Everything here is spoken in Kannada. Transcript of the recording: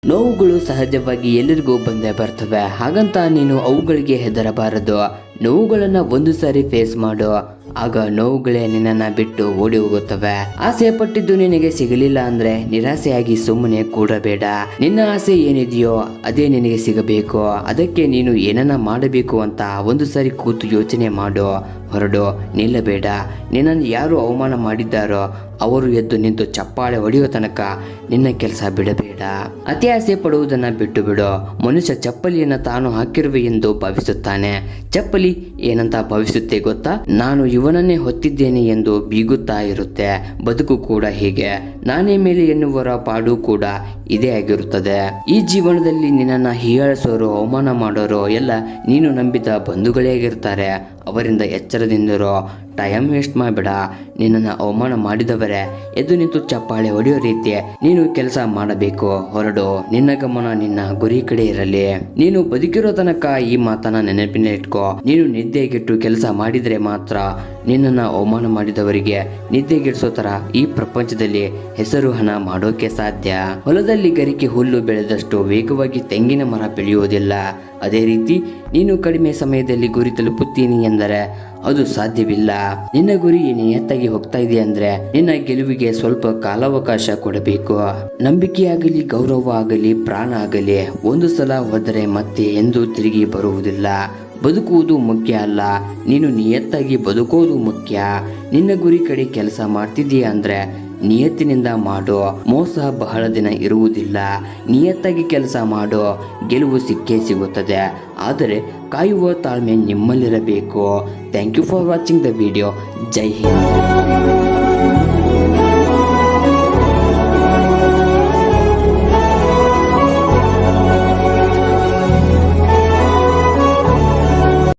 ನೋವುಗಳು ಸಹಜವಾಗಿ ಎಲ್ಲರಿಗೂ ಬಂದೇ ಬರ್ತವೆ, ಹಾಗಂತ ನೀನು ಅವುಗಳಿಗೆ ಹೆದರಬಾರದು. ನೋವುಗಳನ್ನ ಒಂದು ಸಾರಿ ಫೇಸ್ ಮಾಡು, ಆಗ ನೋವುಗಳೇ ನಿನ್ನನ್ನ ಬಿಟ್ಟು ಓಡಿ ಹೋಗುತ್ತವೆ. ಆಸೆ ಪಟ್ಟಿದ್ದು ನಿನಗೆ ಸಿಗಲಿಲ್ಲ ಅಂದ್ರೆ ನಿರಾಸೆಯಾಗಿ ಸುಮ್ಮನೆ ಕೂಡಬೇಡ. ನಿನ್ನ ಆಸೆ ಏನಿದೆಯೋ ಅದೇ ನಿನಗೆ ಸಿಗಬೇಕು. ಅದಕ್ಕೆ ನೀನು ಏನನ್ನ ಮಾಡಬೇಕು ಅಂತ ಒಂದು ಸಾರಿ ಕೂತು ಯೋಚನೆ ಮಾಡು, ಹೊರಡು, ನಿಲ್ಲಬೇಡ. ನಿನ್ನನ್ನು ಯಾರು ಅವಮಾನ ಮಾಡಿದ್ದಾರೋ ಅವರು ಎದ್ದು ನಿಂತು ಚಪ್ಪಾಳೆ ಹೊಡೆಯೋ ತನಕ ನಿನ್ನ ಕೆಲಸ ಬಿಡಬೇಡ. ಅತಿ ಆಸೆ ಪಡುವುದನ್ನ ಬಿಟ್ಟು ಬಿಡು. ಮನುಷ್ಯ ಚಪ್ಪಲಿಯನ್ನ ತಾನು ಹಾಕಿರುವೆ ಎಂದು ಭಾವಿಸುತ್ತಾನೆ. ಚಪ್ಪಲಿ ಏನಂತ ಭಾವಿಸುತ್ತೆ ಗೊತ್ತಾ? ನಾನು ಇವನನ್ನೇ ಹೊತ್ತಿದ್ದೇನೆ ಎಂದು ಬೀಗುತ್ತಾ ಇರುತ್ತೆ. ಬದುಕು ಕೂಡ ಹೀಗೆ, ನಾನೇ ಮೇಲೆ ಎನ್ನುವರ ಪಾಡು ಕೂಡ ಇದೇ ಆಗಿರುತ್ತದೆ. ಈ ಜೀವನದಲ್ಲಿ ನಿನ್ನನ್ನು ಹೀಯಾಳಿಸೋರು, ಅವಮಾನ ಮಾಡೋರು ಎಲ್ಲ ನೀನು ನಂಬಿದ ಬಂಧುಗಳೇ ಆಗಿರ್ತಾರೆ. ಅವರಿಂದ ಎಚ್ಚರದಿಂದಿರೋ. ಟೈಮ್ ವೇಸ್ಟ್ ಮಾಡಬೇಡ. ನಿನ್ನನ್ನು ಅವಮಾನ ಮಾಡಿದವರೇ ಎದ್ದು ನಿಂತು ಚಪ್ಪಾಳೆ ಹೊಡೆಯೋ ರೀತಿ ನೀನು ಕೆಲಸ ಮಾಡಬೇಕು. ಹೊರಡು, ನಿನ್ನ ಗಮನ ನಿನ್ನ ಗುರಿ ಕಡೆ ಇರಲಿ. ನೀನು ಬದುಕಿರೋ ತನಕ ಈ ಮಾತನ್ನ ನೆನಪಿನಲ್ಲಿಟ್ಕೋ. ನೀನು ನಿದ್ದೆಗೆಟ್ಟು ಕೆಲಸ ಮಾಡಿದ್ರೆ ಮಾತ್ರ ನಿನ್ನನ್ನು ಅವಮಾನ ಮಾಡಿದವರಿಗೆ ನಿದ್ದೆಗೆಡಿಸೋ ತರ ಈ ಪ್ರಪಂಚದಲ್ಲಿ ಹೆಸರು ಹಣ ಮಾಡೋಕೆ ಸಾಧ್ಯ. ಹೊಲದಲ್ಲಿ ಗರಿಕೆ ಹುಲ್ಲು ಬೆಳೆದಷ್ಟು ವೇಗವಾಗಿ ತೆಂಗಿನ ಮರ ಬೆಳೆಯುವುದಿಲ್ಲ. ಅದೇ ರೀತಿ ನೀನು ಕಡಿಮೆ ಸಮಯದಲ್ಲಿ ಗುರಿ ತಲುಪುತ್ತೀನಿ ಎಂದರೆ ಅದು ಸಾಧ್ಯವಿಲ್ಲ. ನಿನ್ನ ಗುರಿ ನಿಯತ್ತಾಗಿ ಹೋಗ್ತಾ ಇದೆ ಅಂದ್ರೆ ನಿನ್ನ ಗೆಲುವಿಗೆ ಸ್ವಲ್ಪ ಕಾಲಾವಕಾಶ ಕೊಡಬೇಕು. ನಂಬಿಕೆಯಾಗಲಿ, ಗೌರವ ಆಗಲಿ, ಪ್ರಾಣ ಆಗಲಿ ಒಂದು ಸಲ ಹೋದರೆ ಮತ್ತೆ ಎಂದೂ ತಿರುಗಿ ಬರುವುದಿಲ್ಲ. ಬದುಕುವುದು ಮುಖ್ಯ ಅಲ್ಲ, ನೀನು ನಿಯತ್ತಾಗಿ ಬದುಕೋದು ಮುಖ್ಯ. ನಿನ್ನ ಗುರಿ ಕಡೆ ಕೆಲಸ ಮಾಡ್ತಿದ್ದೀಯ ಅಂದ್ರೆ ನಿಯತ್ತಿನಿಂದ ಮಾಡು. ಮೋಸ ಬಹಳ ದಿನ ಇರುವುದಿಲ್ಲ. ನಿಯತ್ತಾಗಿ ಕೆಲಸ ಮಾಡು, ಗೆಲುವು ಸಿಕ್ಕೇ ಸಿಗುತ್ತದೆ. ಆದರೆ ಕಾಯುವ ತಾಳ್ಮೆ ನಿಮ್ಮಲ್ಲಿರಬೇಕು. Thank you for watching the video. Jai Hind.